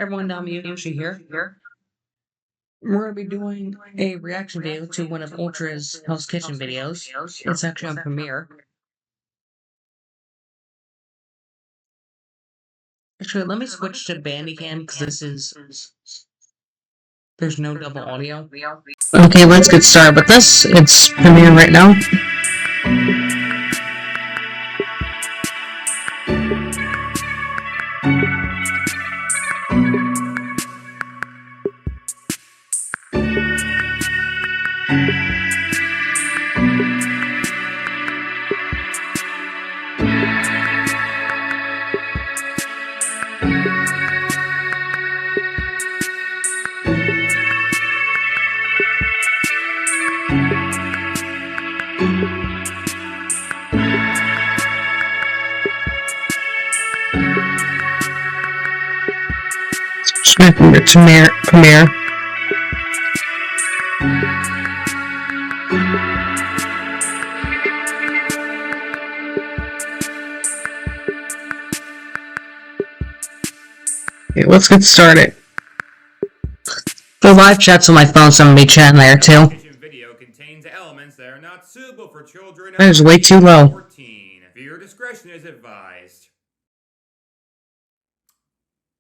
Everyone down Yoshi here. We're gonna be doing a reaction video to one of Ultra's Hell's Kitchen videos. It's actually on Premiere. Actually, let me switch to Bandicam because there's no double audio. Okay, let's get started with this. It's Premiere right now. Premiere. Okay, let's get started. The live chat's on my phone, so I'm gonna be chatting there too. Video contains elements that are not suitable for children. That is way too low. 14. Viewer discretion is advised.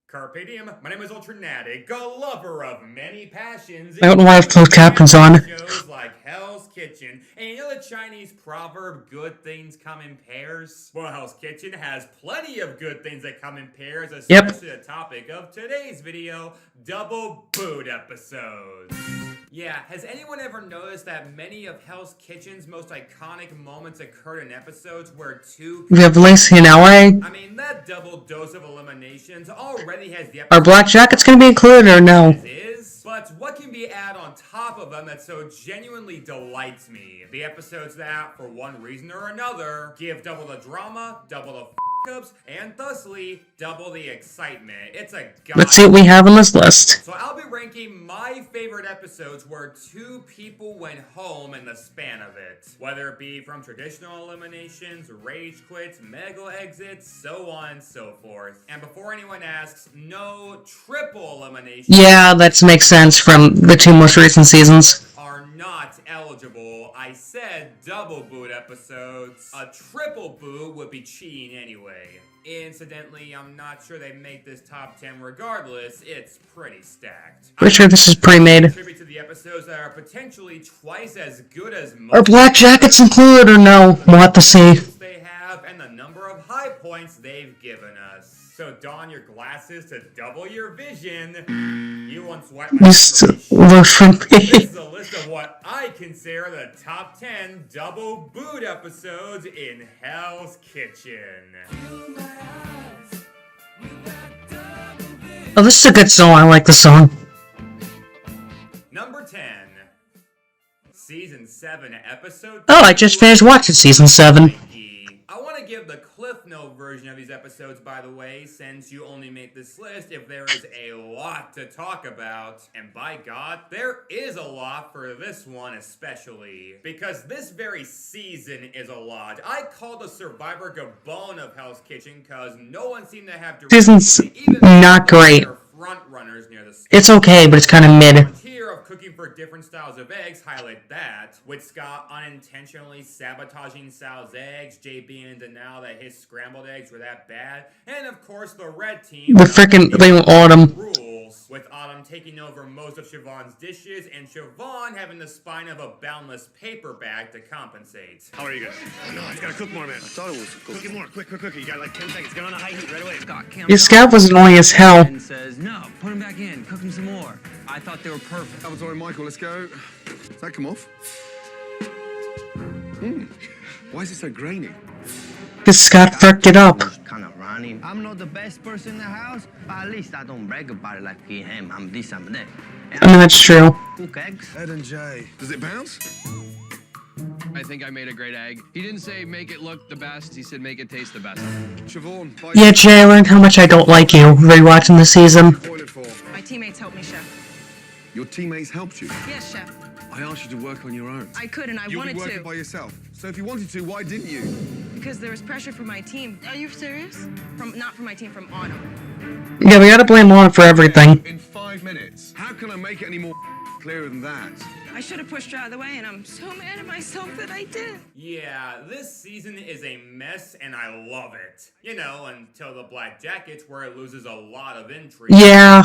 Carpe diem. My name is Ultranatic, a lover of many passions. I don't know why I've closed captions on. Shows like Hell's Kitchen, and you know the Chinese proverb, good things come in pairs? Well, Hell's Kitchen has plenty of good things that come in pairs, especially the topic of today's video, double boot episodes. Yeah, has anyone ever noticed that many of Hell's Kitchen's most iconic moments occurred in episodes where two... We have Lacey and LA. I mean, that double dose of eliminations already has the... Are black jackets gonna be included or no? But what can be added on top of them that so genuinely delights me? The episodes that, for one reason or another, give double the drama, double the f***ups, and thusly, double the excitement. It's a guide. Let's see what we have on this list. So I'll be ranking my favorite episodes where two people went home in the span of it. Whether it be from traditional eliminations, rage quits, mega exits, so on and so forth. And before anyone asks, no triple eliminations. Yeah, that makes sense from the two most recent seasons. Are not eligible. I said double boot episodes. A triple boot would be cheating anyway. Incidentally, I'm not sure they make this top 10 regardless. It's pretty stacked. Pretty sure this is pre-made. Tribute to the episodes that are potentially twice as good as most. Are black jackets included or no? We'll have to see. They have and the number of high points they've given us. So don your glasses to double your vision. You once wiped my This works for me. This is a list of what I consider the top 10 double boot episodes in Hell's Kitchen. Oh, this is a good song. I like the song. Number 10. Season 7 episode 2. Oh, I just finished watching season 7. I want to give the Cliff Note version of these episodes, by the way, since you only make this list if there is a lot to talk about. And by God, there is a lot for this one especially. Because this very season is a lot. I call the Survivor Gabon of Hell's Kitchen because no one seemed to have... Season's not great. Front runners near the... It's okay, but it's kind of mid. Of cooking for different styles of eggs highlight that, with Scott unintentionally sabotaging Sal's eggs, Jay being in denial that his scrambled eggs were that bad, and of course the red team The frickin' thing with Autumn. Rules, with Autumn taking over most of Siobhan's dishes and Siobhan having the spine of a boundless paper bag to compensate. How are you guys? Oh, no, I just gotta cook more, man. I thought it was cook it more. Quick. You got like 10 seconds. Get on a high heat right away. Scott, Your scout was annoying as hell. And says, no, put them back in. Cook them some more. I thought they were perfect. Laboratory Michael, let's go. Does that come off? Why is it so grainy? Because Scott fucked it up. Kind of running. I'm not the best person in the house, but at least I don't brag about it like him. I'm this, I'm that. I mean, that's true. Cook eggs. Ed and Jay. Does it bounce? I think I made a great egg. He didn't say make it look the best, he said make it taste the best. Siobhan, Yeah, Jay, I learned how much I don't like you rewatching the season. boil it for. My teammates helped me, Chef. Your teammates helped you. Yes, Chef. I asked you to work on your own. I could and I You'll wanted be working to. by yourself. So if you wanted to, why didn't you? Because there was pressure from my team. Are you serious? Not from my team, from Autumn. Yeah, we gotta blame Autumn for everything. In 5 minutes. How can I make it any more clearer than that? I should have pushed her out of the way, and I'm so mad at myself that I did. Yeah, this season is a mess and I love it. You know, until the Black Jackets where it loses a lot of intrigue. Yeah,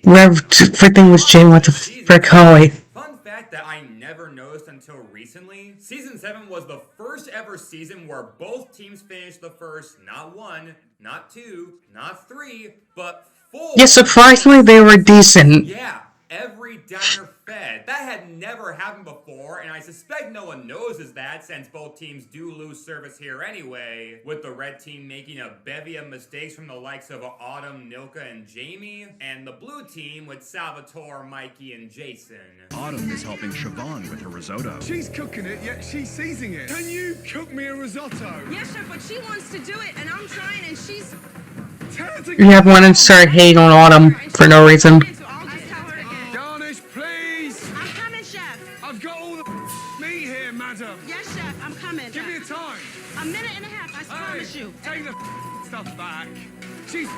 where everything was changing. What the frick, Holly? Fun fact that I never noticed until recently, Season 7 was the first ever season where both teams finished the first, not 1, not 2, not 3, but 4. Yeah, surprisingly, they were decent. Yeah, every diner fed. That had never happened before, and I suspect no one notices that since both teams do lose service here anyway, with the red team making a bevy of mistakes from the likes of Autumn, Nilka, and Jamie, and the blue team with Salvatore, Mikey, and Jason. Autumn is helping Siobhan with her risotto. She's cooking it, yet she's seizing it. Can you cook me a risotto? Yes, chef, but she wants to do it, and I'm trying, and she's... Tell her to Yeah, everyone and start hating on Autumn for no reason. So I'll just tell her to get... Garnish, please! I'm coming, chef. I've got all the meat here, madam. Yes, chef, I'm coming. Give me a time. A minute and a half, I promise you. Take the stuff back. She's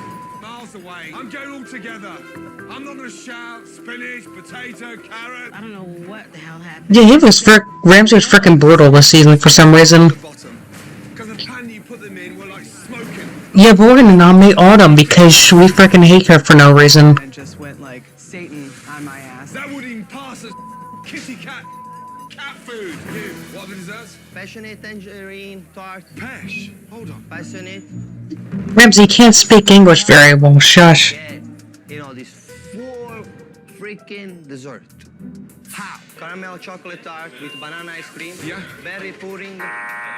miles away. I'm going all together. I'm not gonna shout spinach, potato, carrot. I don't know what the hell happened. Yeah, Ramsey was freaking brutal this season for some reason. The bottom. Because the pan you put them in were like smoking. Yeah, but we're gonna nominate Autumn because we freaking hate her for no reason. And just went like Satan on my ass. That wouldn't even pass as kitty cat food. You, what are the desserts? Passionate tangerine tart. Pesh. Hold on. Passionate. Ramsey can't speak English very well. Shush. Get, these 4 freaking desserts. How? Caramel chocolate tart with banana ice cream. Yeah. Berry pudding.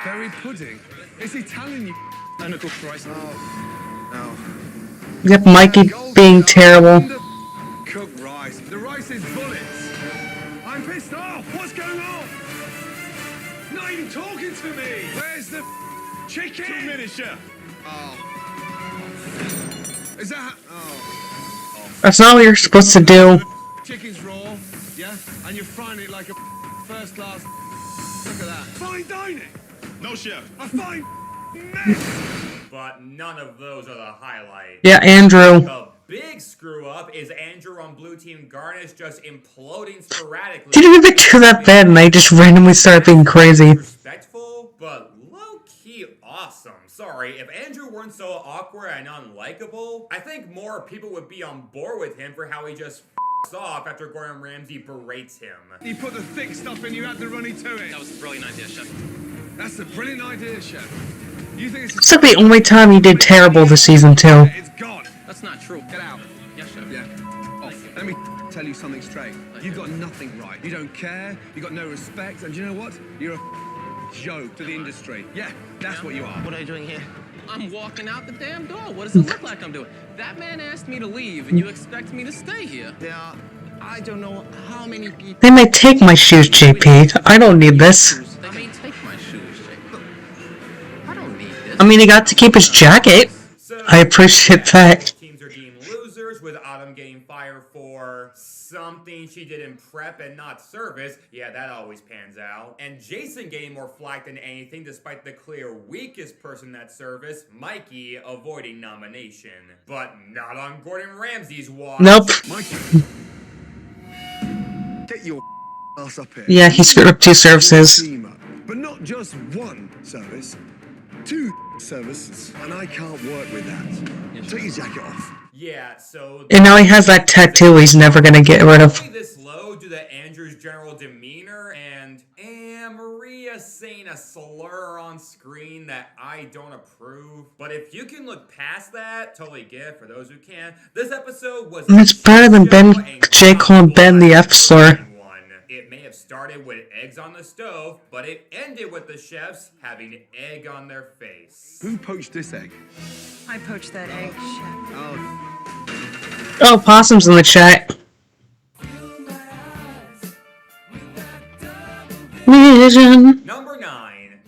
Berry pudding. It's Italian, you. And a cooked rice. No. Yep, Mikey being terrible. Cooked rice. The rice is bullets. I'm pissed off. What's going on? Not even talking to me. Where's the chicken? 2 minutes, chef. Oh. Is that? Oh. That's not what you're supposed to do. Chicken's raw, yeah, and you're frying it like a first class. Look at that. Fine dining. No, chef. A fine mess. But none of those are the highlight. Yeah, Andrew. The big screw up is Andrew on Blue Team Garnish just imploding sporadically. Didn't even do that bad, and they just randomly started being crazy. Respectful, but low-key awesome. Sorry, if Andrew weren't so awkward and unlikable, I think more people would be on board with him for how he just off after Gordon Ramsay berates him. You put the thick stuff in, you add the runny to it. That was a brilliant idea, chef. That's a brilliant idea, chef. You think It's like the only time he did terrible this season, too. It's gone. That's not true. Get out. Yes, chef. Yeah. Oh, let me tell you something straight. You've got nothing right. You don't care. You got no respect. And you know what? You're a joke to the industry. Yeah, that's what you are. What are you doing here? I'm walking out the damn door. What does it look like I'm doing? That man asked me to leave, and you expect me to stay here. There are, I don't know how many people. They may take my shoes, JP. I don't need this. They may take my shoes, Jake. I don't need this. I mean, he got to keep his jacket. So, I appreciate that. teams are deemed losers, with Autumn getting fired for something she did in prep and not service. Yeah, that always pans out. And Jason getting more flack than anything, despite the clear weakest person at service, Mikey, avoiding nomination. But not on Gordon Ramsay's watch. Nope. Mikey. Get your ass up here. Yeah, he screwed up 2 services. Team up. But not just one service. 2 services. And I can't work with that. Take your jacket off. Yeah, so... And now he has that tattoo he's never gonna get rid of. This low due to Andrew's general demeanor and Maria saying a slur on screen that I don't approve. But if you can look past that, totally get it for those who can. This episode was... It's better than Jay calling Ben the F slur. It may have started with eggs on the stove, but it ended with the chefs having egg on their face. Who poached this egg? I poached that egg, chef. Oh, Possum's in the chat. Vision. Number 9.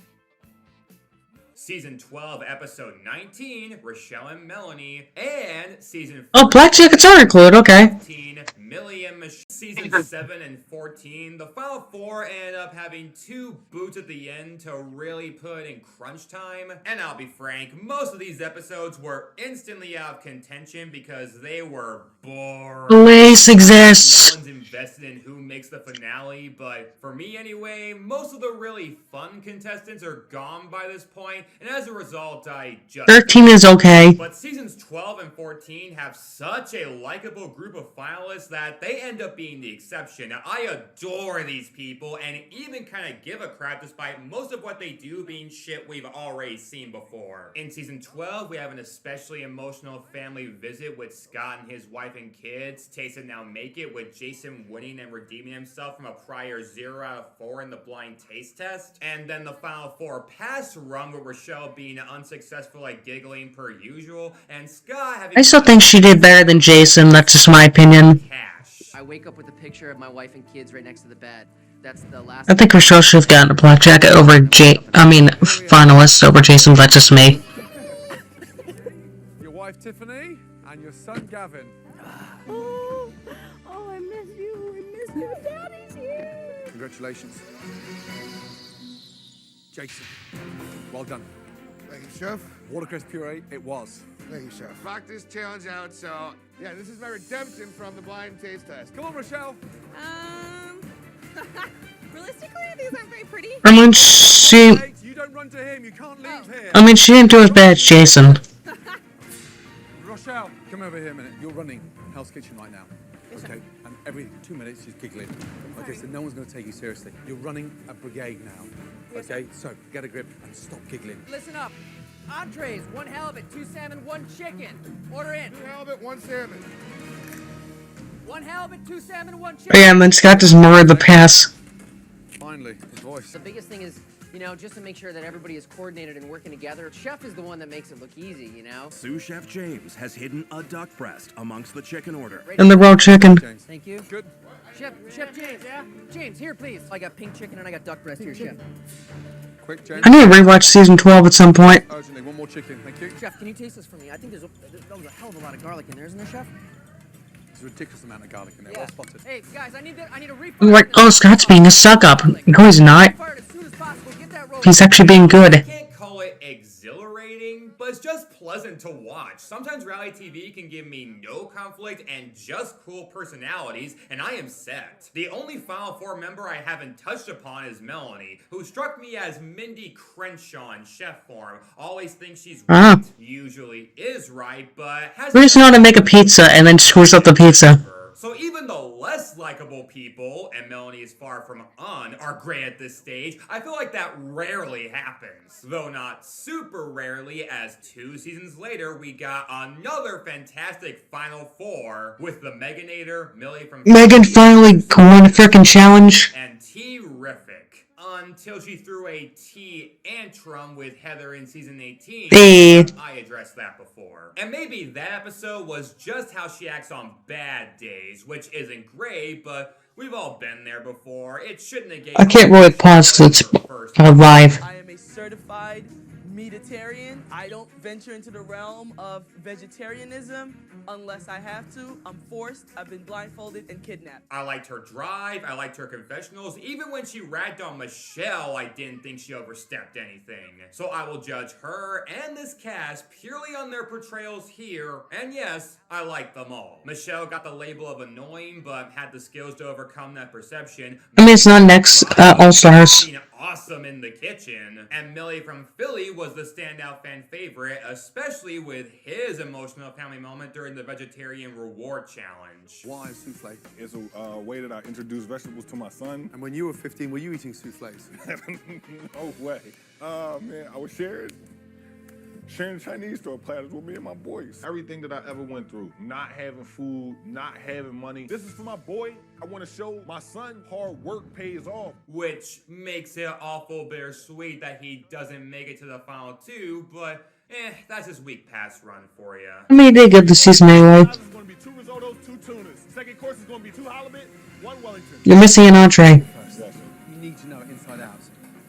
Season 12, episode 19, Rochelle and Melanie, and season Oh, Black Jackets are included, okay. 15, Milliam and Michelle. Season 7 and 14, the final 4 ended up having 2 boots at the end to really put in crunch time. And I'll be frank, most of these episodes were instantly out of contention because they were boring. Lace exists. No one's invested in who makes the finale, but for me anyway, most of the really fun contestants are gone by this point, and as a result, I just... 13 is okay. But seasons 12 and 14 have such a likable group of finalists that they end up being the exception. Now, I adore these people and even kind of give a crap despite most of what they do being shit we've already seen before. In season 12, we have an especially emotional family visit with Scott and his wife and kids. Taste It Now Make It, with Jason winning and redeeming himself from a prior 0 out of 4 in the blind taste test. And then the final 4 pass run with Rochelle being unsuccessful at giggling per usual, and Scott having... I still think she did better than Jason, that's just my opinion. I wake up with a picture of my wife and kids right next to the bed. That's the last... I think Rochelle should have gotten a black jacket over finalist over Jason, that's just me. Your wife Tiffany and your son Gavin. Oh, I miss you. I miss you. Daddy's here. Congratulations. Jason, well done. Thank you, Chef. Watercress puree, it was. Thank you, Chef. Rock this challenge out, so... Yeah, this is my redemption from the blind taste test. Come on, Rochelle. Realistically, these aren't very pretty. I mean, she... You don't run to him, you can't leave here. I mean, she didn't do as bad as Jason. Rochelle, come over here a minute. You're running Hell's Kitchen right now. Okay? And every 2 minutes she's giggling. Okay, so no one's going to take you seriously. You're running a brigade now. Okay? So get a grip and stop giggling. Listen up. Entrees, 1 halibut, 2 salmon, 1 chicken. Order in. 2 halibut, 1 salmon. 1 halibut, 2 salmon, 1 chicken. Oh, yeah, and then Scott just murdered the pass. Finally, his voice. The biggest thing is, you know, just to make sure that everybody is coordinated and working together. Chef is the one that makes it look easy, you know? Sous Chef James has hidden a duck breast amongst the chicken order. And the raw chicken. James. Thank you. Good. Chef James, yeah? James, here, please. I got pink chicken and I got duck breast here, Chef. Quick, James. I need to rewatch season 12 at some point. Urgently, 1 more chicken, thank you. Chef, can you taste this for me? I think that was a hell of a lot of garlic in there, isn't there, Chef? There's a ridiculous amount of garlic in there. Well spotted. Hey, guys, I need a refund. I'm like, oh, Scott's being a suck-up. No, he's not. He's actually being good. I can't call it exhilarating, but it's just pleasant to watch. Sometimes reality TV can give me no conflict and just cool personalities, and I am set. The only Final 4 member I haven't touched upon is Melanie, who struck me as Mindy Crenshaw in chef form. Always thinks she's right, usually is right, but has... We just know how to make a pizza and then screws up the pizza. So even the less likable people, and Melanie is far from are great at this stage, I feel like that rarely happens. Though not super rarely, as 2 seasons later, we got another fantastic Final 4 with the Meganator, Millie from... Megan finally won a frickin' challenge. And T-rific. Until she threw a T-antrum with Heather in season 18. I addressed that before. And maybe that episode was just how she acts on bad days, which isn't great, but we've all been there before. It shouldn't negate... I can't really pause because it's live. I am a certified meatitarian. I don't venture into the realm of vegetarianism unless I have to. I'm forced. I've been blindfolded and kidnapped. I liked her drive. I liked her confessionals. Even when she ragged on Michelle, I didn't think she overstepped anything. So I will judge her and this cast purely on their portrayals here. And yes, I like them all. Michelle got the label of annoying, but had the skills to overcome that perception. I mean, it's not next All-Stars. Awesome in the kitchen. And Millie from Philly was the standout fan favorite, especially with his emotional family moment during the vegetarian reward challenge. Why souffle? It's a way that I introduce vegetables to my son. And when you were 15, were you eating souffles? No way. Man, I was sharing Chinese store platters with me and my boys. Everything that I ever went through, not having food, not having money. This is for my boy. I want to show my son hard work pays off. Which makes it awful bittersweet that he doesn't make it to the final 2, but that's his weak pass run for you. I mean, he did good this season anyway. It's going to be 2 risottos, 2 tunas. Second course is going to be 2 halibut, 1 Wellington. You're missing an entree. You need to know inside out.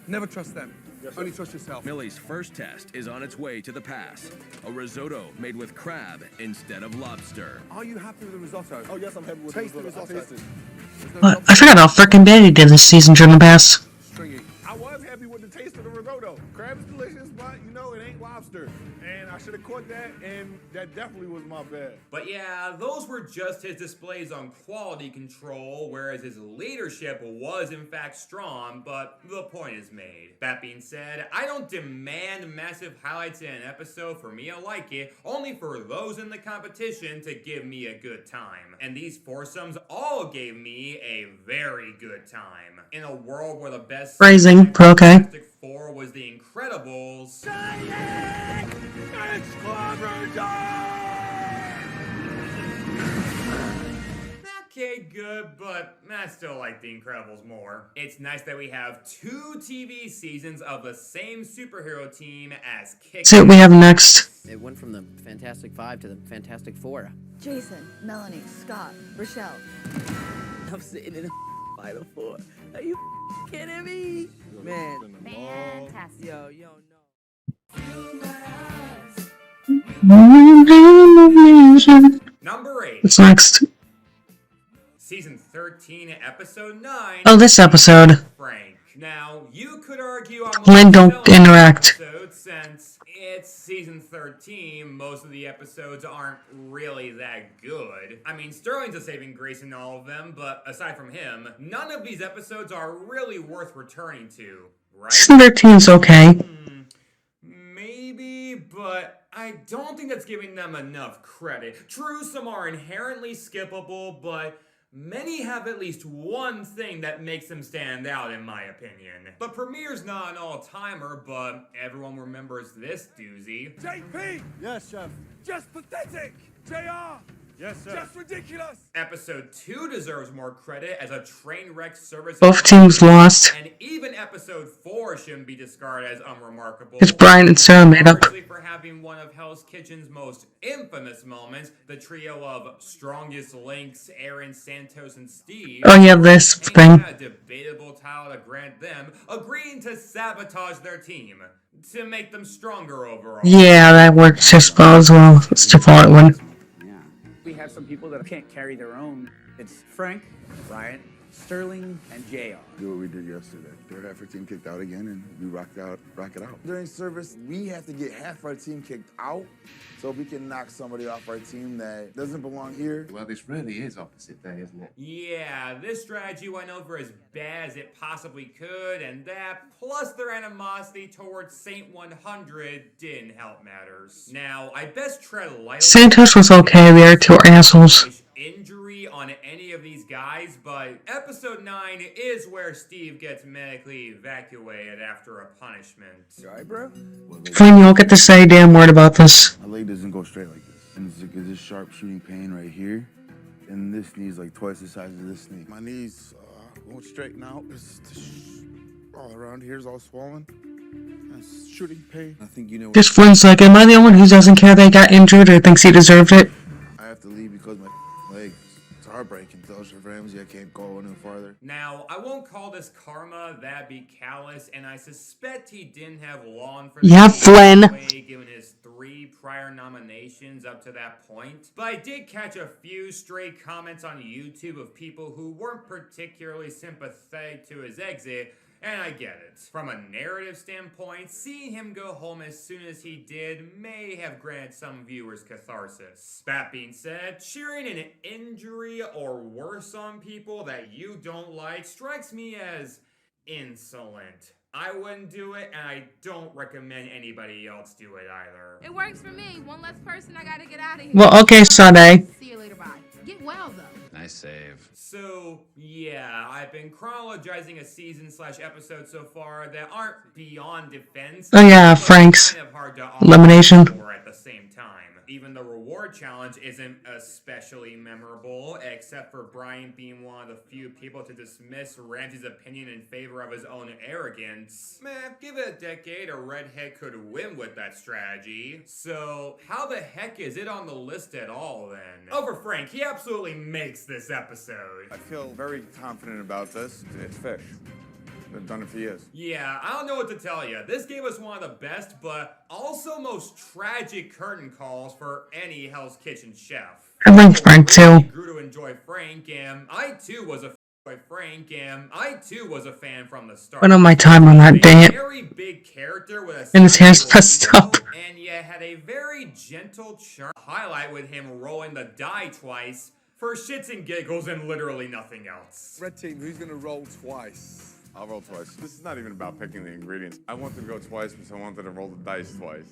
Never trust them. Yes, Only trust yourself. Millie's first test is on its way to the pass. A risotto made with crab instead of lobster. Are you happy with the risotto? Oh, yes, I'm happy with Taste the the risotto. I risotto. tasted. I forgot how frickin' bad he did this season during the pass. Stringy. I was happy with the taste of the risotto. Crab is delicious, but you know, it ain't lobster. And I should have caught that, and that definitely was my bad. But yeah, those were just his displays on quality control, whereas his leadership was in fact strong, but the point is made. That being said, I don't demand massive highlights in an episode for me to like it, only for those in the competition to give me a good time. And these foursomes all gave me a very good time. In a world where the best Phrasing, but okay. Fantastic Four was The Incredibles. Okay, good, but I still like The Incredibles more. It's nice that we have 2 TV seasons of the same superhero team as Kick. See what we have next. It went from the Fantastic Five to the Fantastic Four. Jason, Melanie, Scott, Rochelle. I'm sitting in a Final Four. Are you kidding me? Man. Fantastic. Yo, you don't know. Number 8. What's next? Season 13, Episode 9. Oh, this episode. Frank. Now, you could argue I'm Glenn, don't selling interact. episode since it's season 13. Most of the episodes aren't really that good. I mean, Sterling's a saving grace in all of them, but aside from him, none of these episodes are really worth returning to, right? Season 13's okay. Maybe, but I don't think that's giving them enough credit. True, some are inherently skippable, but many have at least one thing that makes them stand out, in my opinion. But Premiere's not an all-timer, but everyone remembers this doozy. JP! Yes, chef. Just pathetic! JR! Yes, sir. Just ridiculous! Episode 2 deserves more credit as a train wreck service. Both teams lost. And even episode 4 shouldn't be discarded as unremarkable. It's Brian and Sarah made up. Largely for having one of Hell's Kitchen's most infamous moments, the trio of Strongest Links, Aaron, Santos, and Steve. Oh yeah, this thing. A debatable title to grant them, agreeing to sabotage their team to make them stronger overall. Yeah, that works just about as well. It's the part one. We have some people that can't carry their own. It's Frank, Ryan, Sterling, and JR. Do what we did yesterday. Third half our team kicked out again, and we rock it out. During service, we have to get half our team kicked out so we can knock somebody off our team that doesn't belong here. Well, this really is opposite day, isn't it? Yeah, this strategy went over as bad as it possibly could, and that, plus their animosity towards Saint 100, didn't help matters. Now, I best tread lightly. Santos was okay, the other two are assholes. Injury on any of these guys, but episode 9 is where Steve gets medically evacuated after a punishment. You alright, bro? Flynn, you don't get to say a damn word about this. My leg doesn't go straight like this. And it's like this sharp shooting pain right here. And this knee's like twice the size of this knee. My knees won't straighten out. It's all around here is all swollen. It's shooting pain. I think you know. Just Flynn's like, am I the one who doesn't care they got injured or thinks he deserved it? I have to leave because my leg. It's heartbreaking. Tell Chef Ramsay I can't go any farther. Now, I won't call this karma, that'd be callous, and I suspect he didn't have long for yeah, Flynn. Given his 3 prior nominations up to that point. But I did catch a few stray comments on YouTube of people who weren't particularly sympathetic to his exit, and I get it. From a narrative standpoint, seeing him go home as soon as he did may have granted some viewers catharsis. That being said, cheering an injury or worse on people that you don't like strikes me as insolent. I wouldn't do it, and I don't recommend anybody else do it either. It works for me. One less person I gotta get out of here. Well, okay, Sunday. See you later, bye. Get well, though. Nice save. So, yeah, I've been chronologizing a season/episode so far that aren't beyond defense. Oh yeah, but Frank's kind of hard to elimination. At the same time. Even the reward challenge isn't especially memorable, except for Brian being one of the few people to dismiss Ramsay's opinion in favor of his own arrogance. Man, give it a decade, a redhead could win with that strategy. So, how the heck is it on the list at all, then? Over Frank, he absolutely makes this episode. I feel very confident about this. It's fish. They've done it for years. Yeah, I don't know what to tell you. This gave us one of the best, but also most tragic curtain calls for any Hell's Kitchen chef. I like Frank too. Grew to enjoy Frank, and I too was a fan from the start. Went on my time on that day. Very big character with a And his hair's messed up. and yet had a very gentle charm. Highlight with him rolling the die twice for shits and giggles and literally nothing else. Red team, who's going to roll twice? I'll roll twice. This is not even about picking the ingredients. I wanted to go twice because I wanted to roll the dice twice.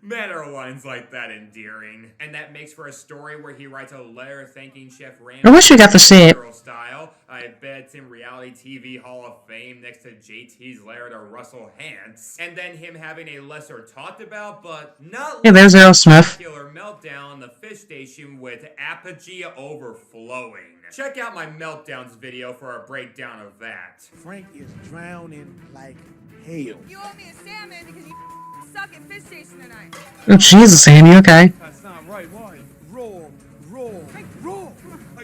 Man, are lines like that endearing. And that makes for a story where he writes a letter thanking Chef Ramsay. I wish we got to see it. Style. I bet it's in reality TV Hall of Fame next to JT's letter to Russell Hantz. And then him having a lesser talked about, but not Yeah, there's Aerosmith. killer meltdown on the fish station with apogee overflowing. Check out my meltdowns video for a breakdown of that. Frank is drowning like hell. You owe me a salmon because you suck at fish station tonight. Oh, Jesus, Andy, okay. That's not right. Why? Raw. Oh,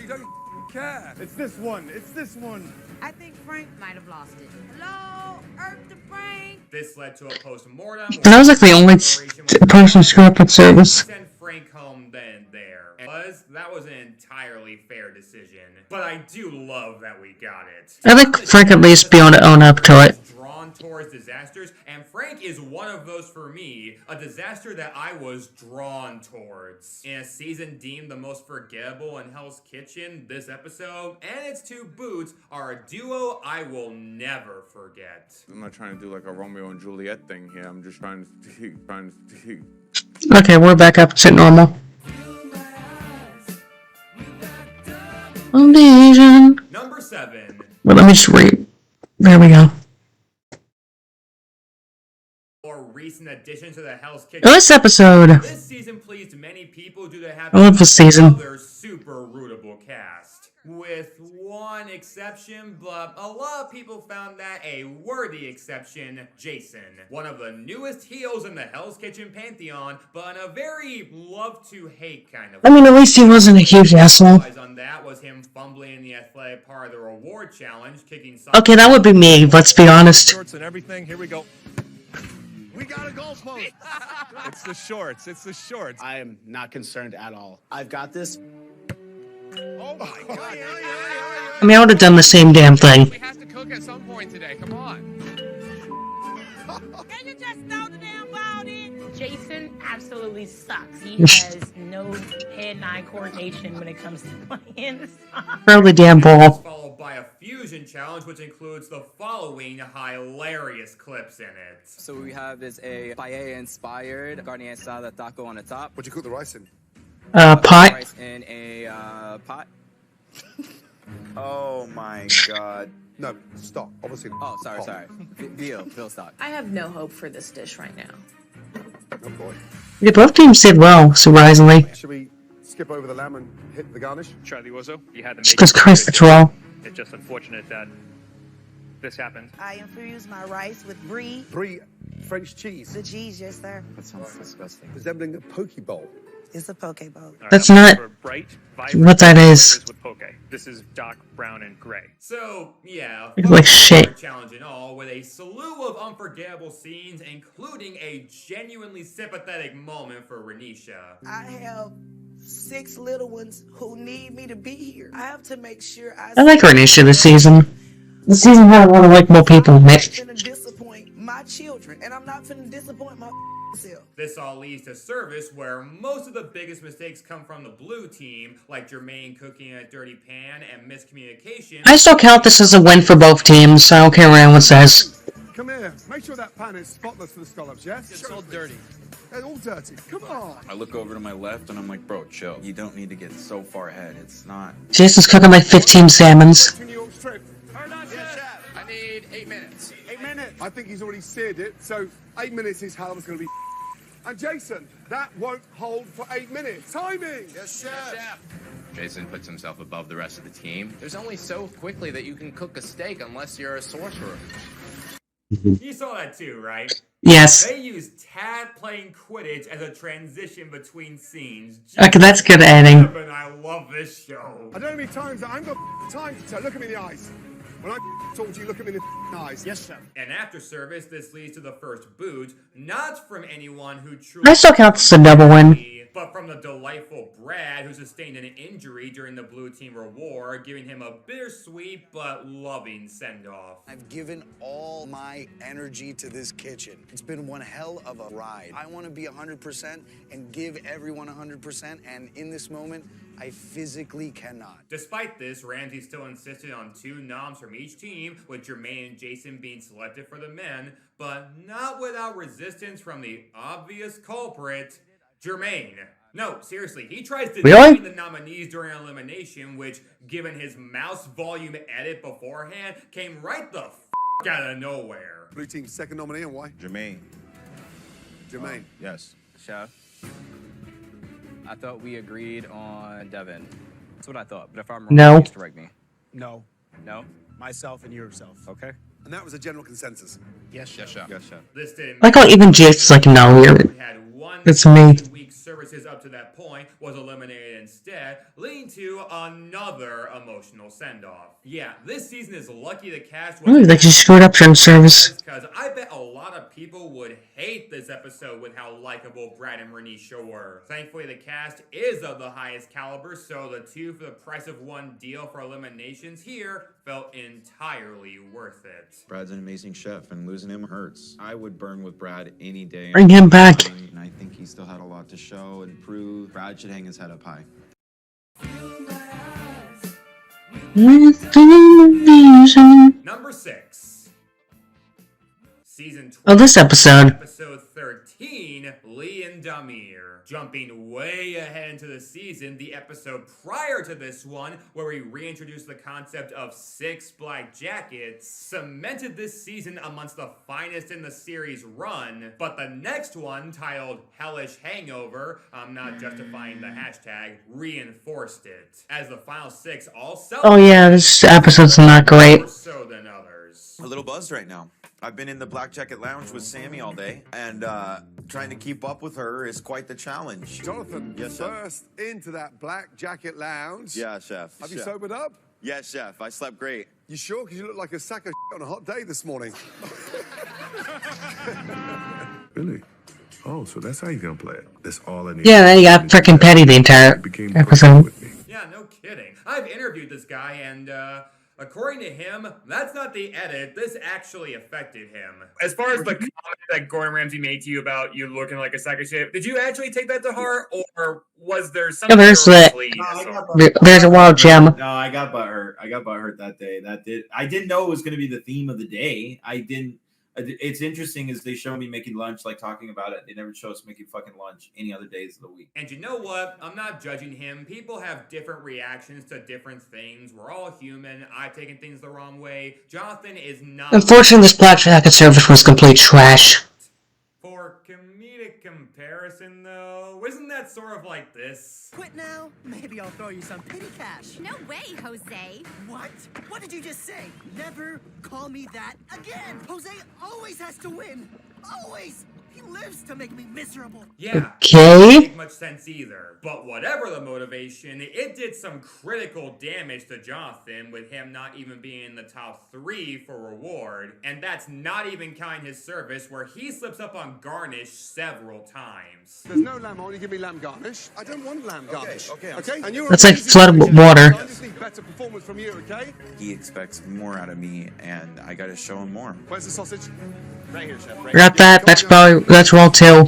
you don't care. It's this one. It's this one. I think Frank might have lost it. Hello, Earth to Frank. This led to a post-mortem. And I was like the only person screw up at service. Send Frank home then and there. And that was an entirely fair decision. But I do love that we got it. I think Frank at least be able to own up to it. Drawn towards disasters, and Frank is one of those for me, a disaster that I was drawn towards. In a season deemed the most forgettable in Hell's Kitchen, this episode and its two boots are a duo I will never forget. I'm not trying to do like a Romeo and Juliet thing here. I'm just trying to Okay, we're back up to normal. Vision. Number 7. Well, let me just read. There we go. Or recent addition to the Hell's Kitchen. Oh, this episode. This season pleased many people due to having I love this season. another super rootable cast. With one exception, but a lot of people found that a worthy exception, Jason. One of the newest heels in the Hell's Kitchen pantheon, but in a very love-to-hate kind of I mean, at least he wasn't a huge asshole. on that was him fumbling in the athletic part of the reward challenge, kicking Okay, that would be me, let's be honest. Shorts and everything. Here we go. We got a goal post. It's the shorts. It's the shorts. I am not concerned at all. I've got this. Oh my God. I mean, I would have done the same damn thing. We have to cook at some point today. Come on. Can you just throw the damn ball in? Jason absolutely sucks. He has no hand-eye coordination when it comes to playing the song. Throw the damn ball. followed by a fusion challenge, which includes the following hilarious clips in it. So what we have is a paella-inspired carne asada taco on the top. What'd you cook the rice in? Pot. Rice in a pot. Oh my God. No, stop. Obviously. Oh, sorry. Bill, stop. I have no hope for this dish right now. Oh boy. Yeah, both teams did well, surprisingly. Should we skip over the lamb and hit the garnish? Charlie Wuzzo, you had to Just make because Chris the draw. It's just unfortunate that this happened. I infuse my rice with brie. Brie French cheese. The cheese, yes, sir. That sounds disgusting. Resembling a poke bowl. It's a poke bowl. All right, That's I'm not looking for bright, vibrant what that is. flavors with poke. This is dark brown and gray. So, yeah, It's like shit. challenge and all, with a slew of unforgettable scenes, including a genuinely sympathetic moment for Renisha. I have 6 little ones who need me to be here. I have to make sure I like Renisha this season. This season had a lot of likable people in it. I'm not finna disappoint my children, and I'm not finna disappoint my self. This all leads to service, where most of the biggest mistakes come from the blue team, like Jermaine cooking in a dirty pan and miscommunication. I still count this as a win for both teams, I don't care what anyone says. Come here. Make sure that pan is spotless for the scallops, yes? It's all dirty. They're all dirty. Come on. I look over to my left and I'm like, bro, chill. You don't need to get so far ahead. It's not. Jason's cooking like 15 salmons. New York strip. I need 8 minutes. 8 minutes. I think he's already seared it, so 8 minutes is how it's going to be. And Jason, that won't hold for 8 minutes. Timing. Yes, chef. Jason puts himself above the rest of the team. There's only so quickly that you can cook a steak unless you're a sorcerer. You saw that too, right? Yes. They used Tad playing Quidditch as a transition between scenes. Okay, that's good editing. I love this show. I don't know how many times that I ain't got time to tell. Look at me in the eyes. When I talk to you, look at me in the eyes. Yes, chef. And after service, this leads to the first boot, not from anyone who truly I still count this as a double win. but from the delightful Brad, who sustained an injury during the Blue Team reward, giving him a bittersweet but loving send-off. I've given all my energy to this kitchen. It's been one hell of a ride. I want to be 100% and give everyone 100%, and in this moment, I physically cannot. Despite this, Ramsay still insisted on 2 noms from each team, with Jermaine and Jason being selected for the men, but not without resistance from the obvious culprit, Jermaine. No, seriously, he tries to name the nominees during elimination, which, given his mouse volume edit beforehand, came right the f*** out of nowhere. Blue team's second nominee, and why? Jermaine. Jermaine. Yes. Chef, I thought we agreed on Devin. That's what I thought, but if I'm wrong, No. please correct me. No. No? Myself and yourself. Okay. And that was a general consensus. Yes, chef. Yes, chef. Yes, chef. This didn't Like how even Jake's like, no, had one it's me. week services up to that point was eliminated instead, leading to another emotional send-off. Yeah, this season is lucky the cast Ooh, they just screwed up during service. because I bet a lot of people would hate this episode with how likable Brad and Renisha were. Thankfully, the cast is of the highest caliber, so the 2 for the price of 1 deal for eliminations here felt entirely worth it. Brad's an amazing chef, and losing him hurts. I would burn with Brad any day. Bring him back. And I think he still had a lot to show and prove. Brad should hang his head up high. Number 6. Season 12. Oh, this episode. Episode 13, Lee and Damir. Jumping way ahead into the season, the episode prior to this one, where we reintroduced the concept of 6 black jackets, cemented this season amongst the finest in the series run. But the next one, titled Hellish Hangover, I'm not justifying the hashtag, reinforced it. As the final 6 all Oh yeah, this episode's not great. more so than others. A little buzzed right now. I've been in the Black Jacket Lounge with Sammy all day, and trying to keep up with her is quite the challenge. Jonathan, Yes, chef. first into that Black Jacket Lounge. Yeah, chef. Have you Chef. sobered up? Yes, chef. I slept great. You sure? Because you look like a sack of on a hot day this morning. Really? Oh, so that's how you're gonna play it. That's all I need. Yeah, they got frickin' petty the entire episode. Yeah, no kidding. I've interviewed this guy, and according to him, that's not the edit. This actually affected him. As far as the comment that Gordon Ramsay made to you about you looking like a sack of shit, did you actually take that to heart, or was there something? there's that. There's a wild gem. No, I got butthurt. I got butthurt that day. I didn't know it was going to be the theme of the day. I didn't. It's interesting as they show me making lunch, like talking about it. They never show us making fucking lunch any other days of the week. And you know what? I'm not judging him. People have different reactions to different things. We're all human. I've taken things the wrong way. Jonathan is not. Unfortunately, this Black Jacket service was complete trash. For comedic comparison, though, isn't that sort of like this? Quit now. Maybe I'll throw you some petty cash. No way, Jose. What? What did you just say? Never call me that again. Jose always has to win. Always. He lives to make me miserable. Yeah, Okay. doesn't make much sense either. But whatever the motivation, it did some critical damage to Jonathan, with him not even being in the top 3 for reward. And that's not even counting his service, where he slips up on garnish several times. There's no lamb on. You give me lamb garnish. I don't want lamb garnish. okay, Okay. And you're That's like amazing flooded coach, water. I just need better performance from you. Okay. He expects more out of me, and I gotta show him more. Where's the sausage? Right here, chef. Right Got that. That's roll 2.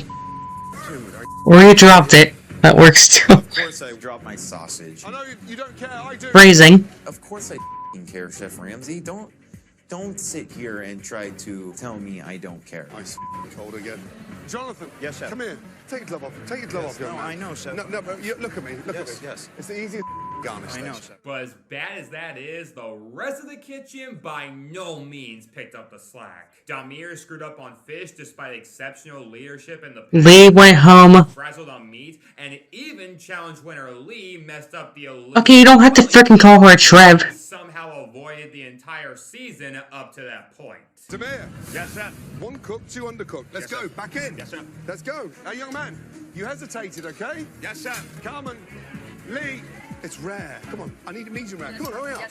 Or you dropped it. That works too. Of course I dropped my sausage. I know you don't care. I do. Phrasing. Of course I f***ing care, Chef Ramsay. Don't sit here and try to tell me I don't care. Cold again. Jonathan. Yes, chef. Come here. Take your glove off. Take your glove off. No, young man. I know, chef. No, but look at me. Look at me. Yes. It's the easiest garnish. I know, stage. chef. But as bad as that is, the rest of the kitchen by no means picked up the slack. Damir screwed up on fish despite exceptional leadership in the Lee went home. frazzled on meat, and even challenge winner Lee messed up the Okay, you don't have to frickin' call her a Trev. somehow avoided the entire season up to that point. Damir. Yes, chef. One cook, 2 undercooked. Let's Yes, go. sir. Back in. Yes, sir. Let's go. Hey, young man. You hesitated, okay? Yes, chef. Carmen. Lee. It's rare. Come on, I need a medium rare. Come on, hurry up.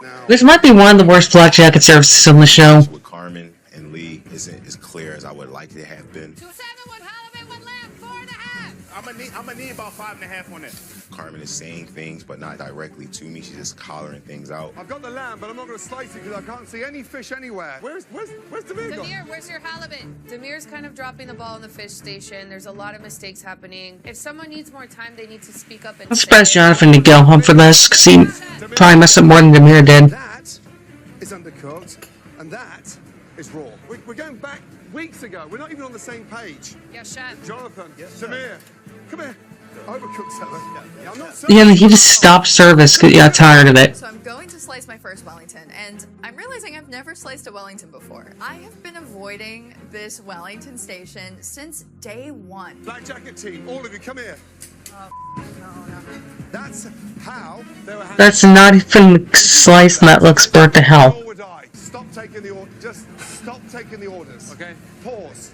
Now. This might be one of the worst black jacket services on the show. With Carmen and Lee isn't as clear as I would like it to have been. 2-7 with halibut with lamb, 4.5. I'm gonna need about 5.5 on it. Carmen is saying things, but not directly to me. She's just collaring things out. I've got the lamb, but I'm not gonna slice it because I can't see any fish anywhere. Where's Demir gone? Demir, where's your halibut? Demir's kind of dropping the ball in the fish station. There's a lot of mistakes happening. If someone needs more time, they need to speak up and I'm surprised Jonathan didn't go home for this, because he probably messed up more than Demir did. That is undercooked, and that is raw. We're going back weeks ago. We're not even on the same page. Yeah, chef. Jonathan, Demir, come here. Overcooked salmon. Yeah, I'm not Yeah, he just stopped service because he got tired of it. So I'm going to slice my first Wellington, and I'm realizing I've never sliced a Wellington before. I have been avoiding this Wellington station since day one. Black jacket team, all of you, come here. No. That's how they were. That's not even sliced and that looks burnt to hell. Stop taking the orders. Just stop taking the orders. Okay. Pause.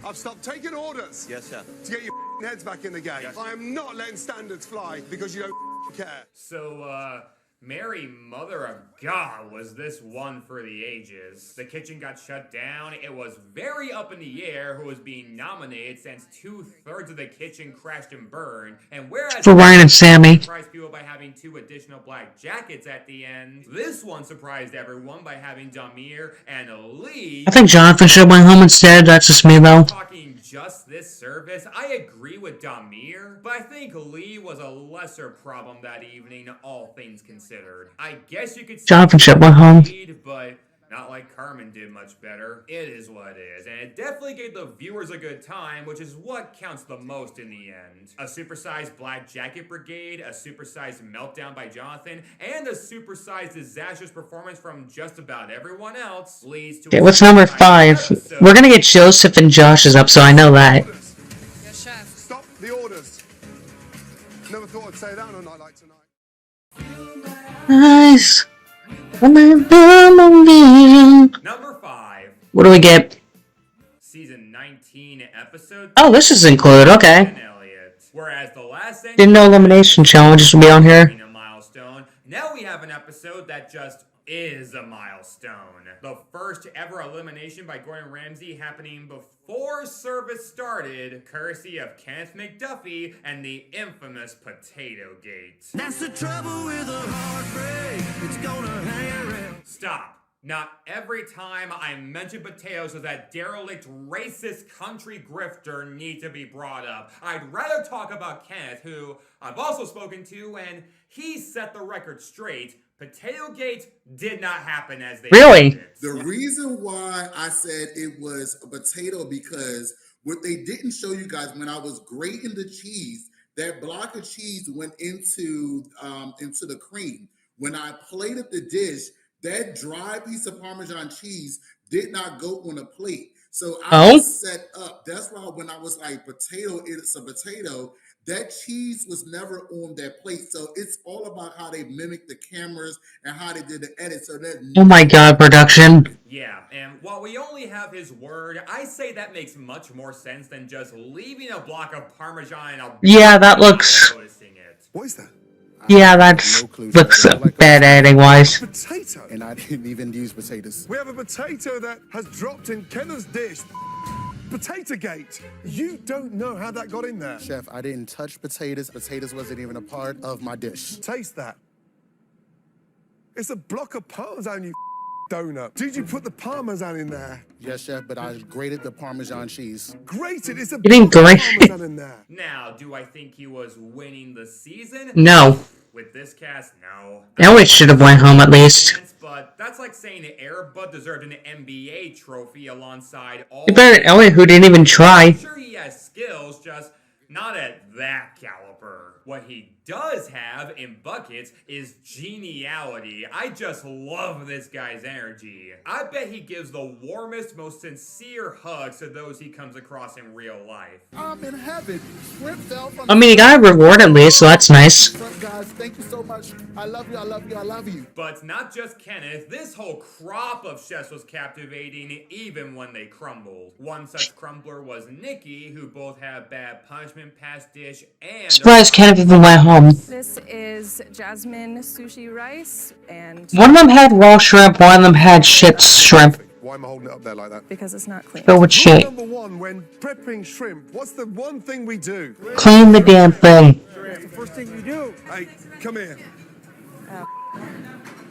I've stopped taking orders. Yes, sir. To get your heads back in the game. Yes. I am not letting standards fly because you don't care. So, Mary, Mother of God, was this one for the ages. The kitchen got shut down. It was very up in the air who was being nominated since 2/3 of the kitchen crashed and burned. And whereas For Ryan and Sammy. surprised people by having 2 additional black jackets at the end, this one surprised everyone by having Damir and Lee. I think Jonathan should have went home instead. That's just me, though. Talking just this service, I agree with Damir, but I think Lee was a lesser problem that evening, all things considered. I guess you could say Jonathan should have went home. but not like Carmen did much better. It is what it is, and it definitely gave the viewers a good time, which is what counts the most in the end. A supersized Black Jacket Brigade, a supersized meltdown by Jonathan, and a supersized disastrous performance from just about everyone else leads to Okay, what's number 5? We're gonna get Joseph and Josh's up, so I know that. Yes, chef. Stop the orders. Never thought I'd say that on a night like tonight. Nice. Number 5. What do we get? Season 19, episode. Oh, this is included. Okay. Whereas the last Didn't know elimination challenges would be on here. a milestone. Now we have an episode that just is a milestone. The first ever elimination by Gordon Ramsay happening before service started, courtesy of Kenneth McDuffie and the infamous Potato Gate. That's the trouble with a heartbreak. It's gonna hang around. Stop. Not every time I mention potatoes does that derelict, racist country grifter need to be brought up. I'd rather talk about Kenneth, who I've also spoken to, and he set the record straight. Potato Gate did not happen as they Really? The reason why I said it was a potato because what they didn't show you guys when I was grating the cheese, that block of cheese went into the cream. When I plated the dish, that dry piece of Parmesan cheese did not go on a plate. So I was set up. That's why when I was like, potato, it's a potato, that cheese was never on that plate. So it's all about how they mimicked the cameras and how they did the edit. So that Oh my god, production. Yeah, and while we only have his word, I say that makes much more sense than just leaving a block of Parmesan. Yeah, that looks. What is that? Yeah, that looks bad editing-wise. Potato. And I didn't even use potatoes. We have a potato that has dropped in Kenneth's dish. Potato Gate. You don't know how that got in there. Chef, I didn't touch potatoes. Potatoes wasn't even a part of my dish. Taste that. It's a block of Parmesan, you donut. Did you put the Parmesan in there? Yes, chef, but I grated the Parmesan cheese. Grated? It's a You didn't block of grate- Parmesan in there. Now, do I think he was winning the season? No. With this cast, no. Elliot should have went home at least. But that's like saying Air Bud deserved an NBA trophy alongside all. You better than Elliot, who didn't even try. I'm sure he has skills, just not at that caliber. What he does have in buckets is geniality. I just love this guy's energy. I bet he gives the warmest, most sincere hugs to those he comes across in real life. I'm in heaven. Shrimp fell from I mean, he got a reward at least, so that's nice. Guys, thank you so much. I love you, I love you, I love you. But not just Kenneth, this whole crop of chefs was captivating even when they crumbled. One such crumbler was Nikki, who both have bad punishment, past dish, and... Surprised Kenneth even went home. This is was jasmine sushi rice and... One of them had raw shrimp, one of them had shit shrimp. Why am I holding it up there like that? Because it's not clean. Go with shit. Number one, when prepping shrimp, what's the one thing we do? Clean the damn thing. That's the first thing you do. Hey, come here.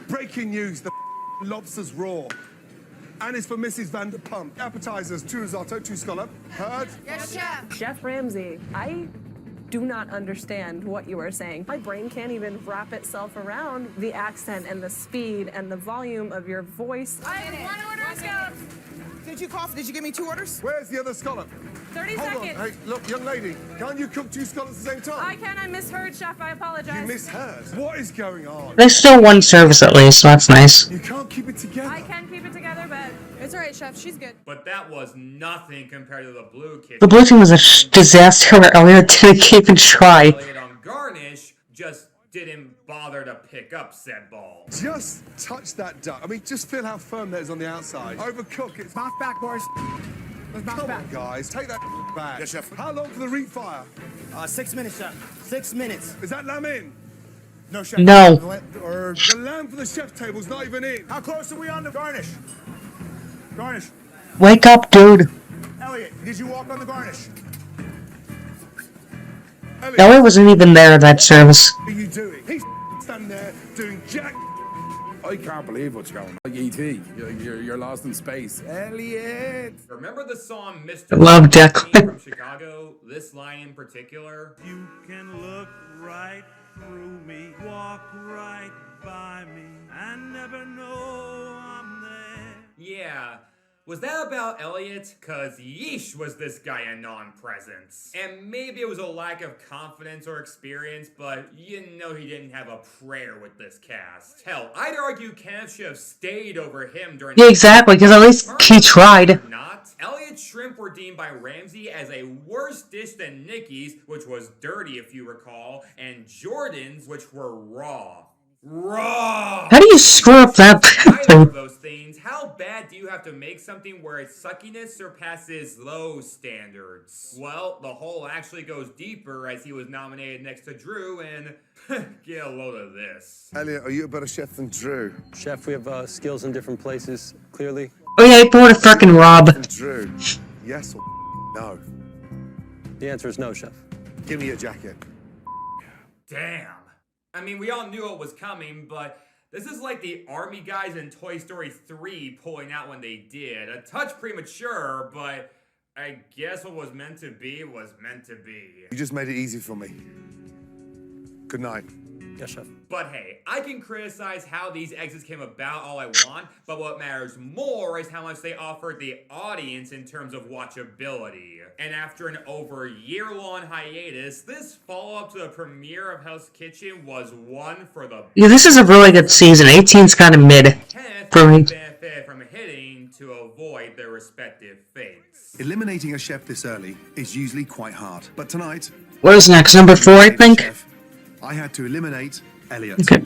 Breaking news, the lobster's raw. And it's for Mrs. Vanderpump. Appetizers, 2 risotto, 2 scallop. Heard? Yes, Chef. Chef Ramsay, I do not understand what you are saying. My brain can't even wrap itself around the accent and the speed and the volume of your voice. I have 1 order of scallops. Did you cough? Did you give me 2 orders? Where's the other scallop? 30 Hold seconds. on. Hey, look, young lady, can't you cook 2 scallops at the same time? I can. I misheard, Chef. I apologize. You misheard. What is going on? There's still one service at least, so that's nice. You can't keep it together. I can keep it together, but it's all right, Chef. She's good. But that was nothing compared to the blue kitchen. The blue team was a disaster where Elliot didn't even try. Elliot on garnish just didn't bother to pick up said ball. Just touch that duck. I mean, just feel how firm that is on the outside. Overcook it. Bounce back, boys. Let's bounce back. Guys, take that back. Yes, Chef. How long for the refire? 6 minutes, Chef. 6 minutes. Is that lamb in? No, Chef. No. The lamb for the chef's table's not even in. How close are we on the garnish? Garnish. Wake up, dude. Elliot, did you walk on the garnish? Elliot wasn't even there at that service. What are you doing? He's standing there doing jack. I can't believe what's going on. Like E.T., you're lost in space. Elliot! Remember the song Mr. Love Declan. from Chicago? This line in particular? You can look right through me, walk right by me, and never know I'm there. Yeah. Was that about Elliot? Cause yeesh was this guy a non-presence. And maybe it was a lack of confidence or experience, but you know he didn't have a prayer with this cast. Hell, I'd argue Kenneth should have stayed over him during Yeah, exactly, because at least he tried. Not. Elliot's shrimp were deemed by Ramsay as a worse dish than Nikki's, which was dirty if you recall, and Jordan's, which were raw. Raw! How do you screw up that Either of those things, how bad do you have to make something where its suckiness surpasses low standards? Well, the hole actually goes deeper as he was nominated next to Drew, and get a load of this. Elliot, are you a better chef than Drew? Chef, we have skills in different places, clearly. Oh yeah, he poured a frickin' Rob. Drew, yes or no? The answer is no, Chef. Give me your jacket. Damn. I mean, we all knew it was coming, but this is like the army guys in Toy Story 3 pulling out when they did. A touch premature, but I guess what was meant to be was meant to be. You just made it easy for me. Good night. Yes, Chef. But hey, I can criticize how these exits came about all I want, but what matters more is how much they offered the audience in terms of watchability. And after an over year-long hiatus, this follow-up to the premiere of Hell's Kitchen was one for the... Yeah, this is a really good season. 18's kind of mid for me. Benefit from hitting to avoid their respective fates. Eliminating a chef this early is usually quite hard, but tonight... What is next? Number 4, I think? I had to eliminate Elliot. Okay.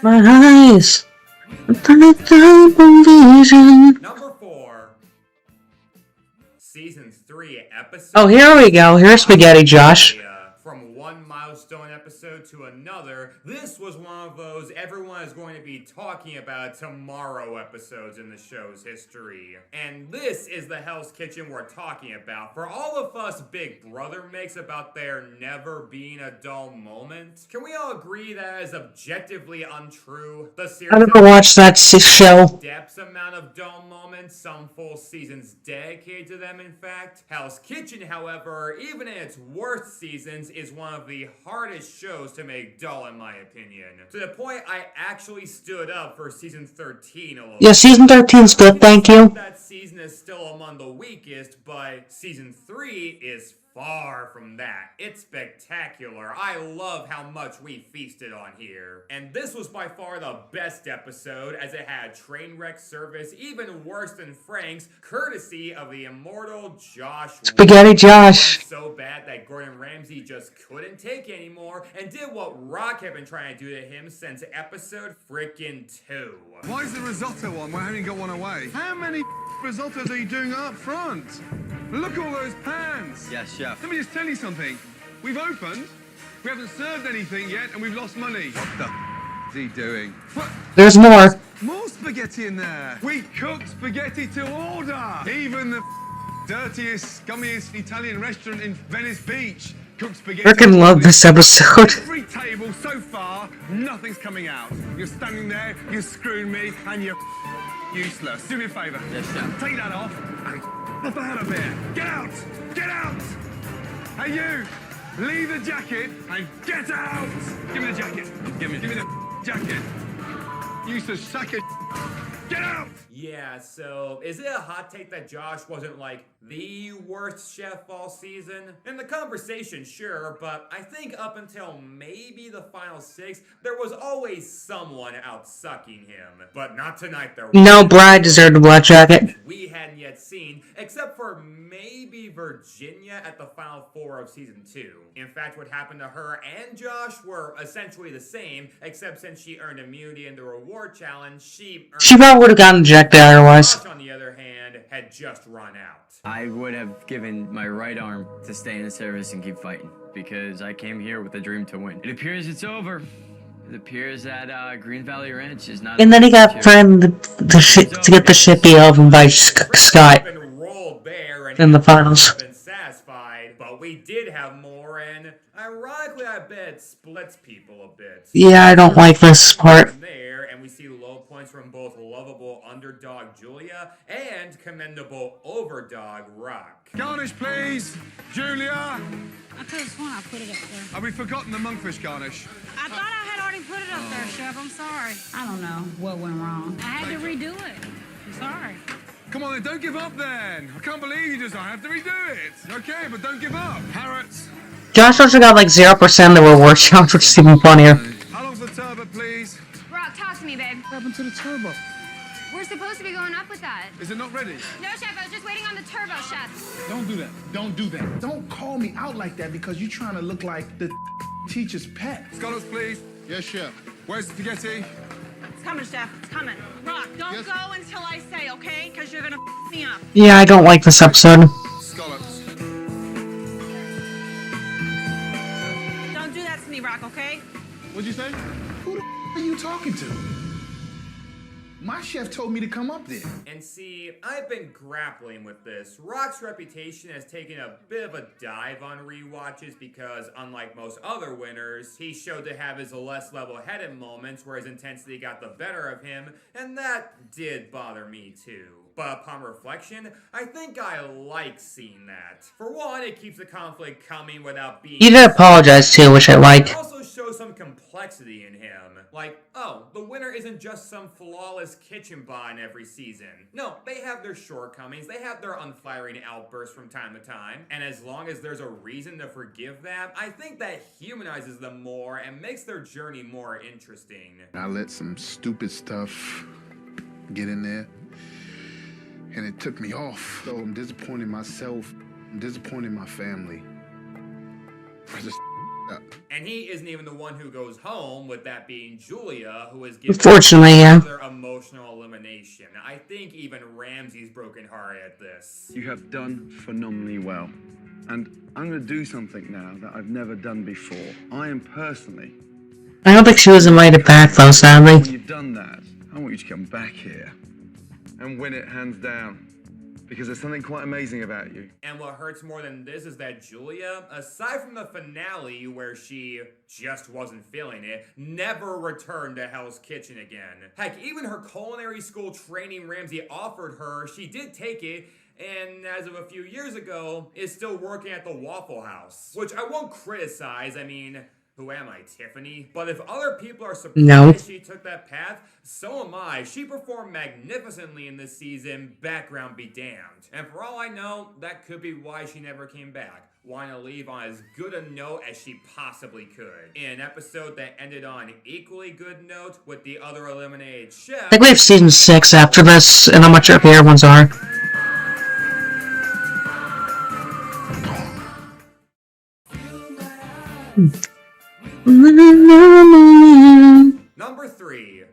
My eyes. Number 4. Season 3 episode... Oh, here we go. Here's Spaghetti Josh. From one milestone episode to another, this was one of those everyone is going to be talking about tomorrow episodes in the show's history. And this is the Hell's Kitchen we're talking about. For all of us Big Brother makes about there never being a dull moment, can we all agree that is objectively untrue? The series I never watched that show. Depths amount of dull moments, some full seasons dedicated to them in fact. Hell's Kitchen, however, even in its worst seasons, is one of the hardest shows to make dull in my opinion. To the point I actually stood up for season 13 a little Yeah, season 13's good, thank you. That season is still among the weakest, but season 3 is far from that. It's spectacular. I love how much we feasted on here. And this was by far the best episode, as it had train wreck service even worse than Frank's, courtesy of the immortal Josh. Spaghetti Josh. So bad that Gordon Ramsay just couldn't take anymore and did what Rock had been trying to do to him since episode frickin' 2. Why is the risotto on? Why haven't you got one away? How many risottos are you doing up front? Look at all those pans. Yes, chef. Let me just tell you something. We've opened, we haven't served anything yet, and we've lost money. What the is he doing? What? There's more. More spaghetti in there. We cooked spaghetti to order. Even the dirtiest, scummiest Italian restaurant in Venice Beach cooked spaghetti. Freaking love this episode. Every table so far, nothing's coming out. You're standing there, you're screwing me, and you're useless. Do me a favor. Yes, chef. Take that off and pop out of here. Get out! Get out! Hey, you! Leave the jacket and get out! Give me the jacket. Give me the jacket. Useless sack of get out! Yeah, so is it a hot take that Josh wasn't like the worst chef all season? In the conversation, sure, but I think up until maybe the final 6, there was always someone out sucking him. But not tonight, there No, Brad deserved a black jacket. we hadn't yet seen, except for maybe Virginia at the final 4 of season 2. In fact, what happened to her and Josh were essentially the same, except since she earned immunity in the reward challenge, she probably would have gotten ejected otherwise. Josh, on the other hand, had just run out. I would have given my right arm to stay in the service and keep fighting because I came here with a dream to win. It appears it's over. It appears that Green Valley Ranch is not. And then he got friend the shit to get the shit beat out of him by Scott in the finals. Been satisfied, but we did have more, and ironically, I bet it splits people a bit. Yeah, I don't like this part. There, and we see low points from both lovable underdog Julia and commendable overdog Rock. Garnish, please! Julia! I could have sworn I put it up there. Have we forgotten the monkfish garnish? I thought I had already put it up there, Chef. I'm sorry. I don't know what went wrong. I had to redo it. I'm sorry. Come on then, don't give up then! I can't believe you just have to redo it! Okay, but don't give up! Parrots! Josh also got like 0% that were worse shots, which is even funnier. How long's the turbo, please? Rock, talk to me, babe. What happened to the turbo? We're supposed to be going up with that. Is it not ready? No, Chef. I was just waiting on the turbo, Chef. Don't do that. Don't do that. Don't call me out like that because you're trying to look like the teacher's pet. Scholars, please. Yes, chef. Where's the spaghetti? It's coming, Chef. It's coming. Rock, don't go until I say, okay? Because you're gonna me up. Yeah, I don't like this episode. Scallops. Don't do that to me, Rock, okay? What'd you say? Who the are you talking to? My chef told me to come up there. And see, I've been grappling with this. Rock's reputation has taken a bit of a dive on rewatches because, unlike most other winners, he showed to have his less level-headed moments where his intensity got the better of him, and that did bother me too. But upon reflection, I think I like seeing that. For one, it keeps the conflict coming without being... He did apologize too, which I liked. It also shows some complexity in him. Like, oh, the winner isn't just some flawless kitchen bot in every season. No, they have their shortcomings, they have their unflattering outbursts from time to time, and as long as there's a reason to forgive them, I think that humanizes them more and makes their journey more interesting. I let some stupid stuff get in there, and it took me off. So I'm disappointing myself. I'm disappointing my family. I just up. And he isn't even the one who goes home, with that being Julia, who is given Unfortunately, yeah. their emotional elimination. I think even Ramsey's brokenhearted at this. You have done phenomenally well. And I'm going to do something now that I've never done before. I am personally... I don't think she was invited back though, When sadly. you've done that, I want you to come back here and win it hands down. Because there's something quite amazing about you. And what hurts more than this is that Julia, aside from the finale where she just wasn't feeling it, never returned to Hell's Kitchen again. Heck, even her culinary school training Ramsey offered her, she did take it, and as of a few years ago, is still working at the Waffle House. Which I won't criticize, I mean... Who am I, Tiffany? But if other people are surprised she took that path, so am I. She performed magnificently in this season, background be damned. And for all I know, that could be why she never came back. Wanting to leave on as good a note as she possibly could. In an episode that ended on an equally good note with the other eliminated chef. I think we have season 6 after this, and I'm not sure if the other ones are. Number 3.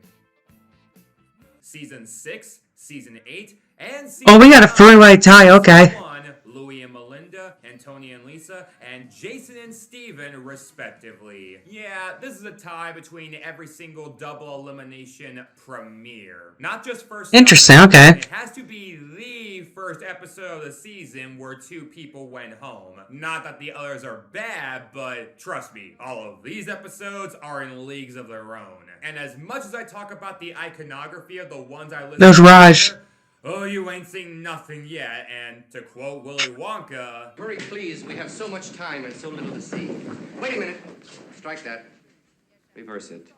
Season 6, Season 8, and Season Oh, we got a 3-way tie, okay. 1, Louie and Melinda, and Tony and Lisa, and Jason and Steven, respectively. Yeah, this is a tie between every single double elimination premiere. Not just first Interesting, episode, okay. It has to be the first episode of the season where 2 people went home. Not that the others are bad, but trust me, all of these episodes are in leagues of their own. And as much as I talk about the iconography of the ones I listed There's Raj. earlier, oh, you ain't seen nothing yet, and to quote Willy Wonka, Hurry, please. We have so much time and so little to see. Wait a minute. Strike that. Reverse it.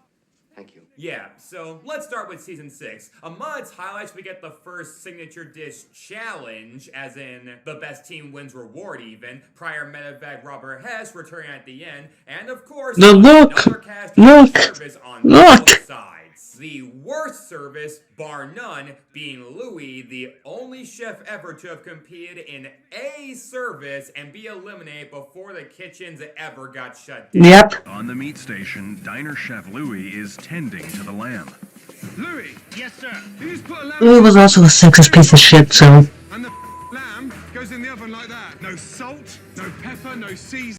Thank you. yeah, so let's start with Season 6. Among its highlights, we get the first signature dish challenge, as in the best team wins reward even, prior medevac Robert Hess returning at the end, and of course, The look! another cast Look! service on Look! both sides. The worst service, bar none, being Louie, the only chef ever to have competed in a service and be eliminated before the kitchens ever got shut down. Yep. On the meat station, diner chef Louie is tending to the lamb. Louis! Yes, sir. You just put a lamb Louis was also a sexist piece of shit, so. and the lamb goes in the oven like that. No salt, no pepper, no seasoning.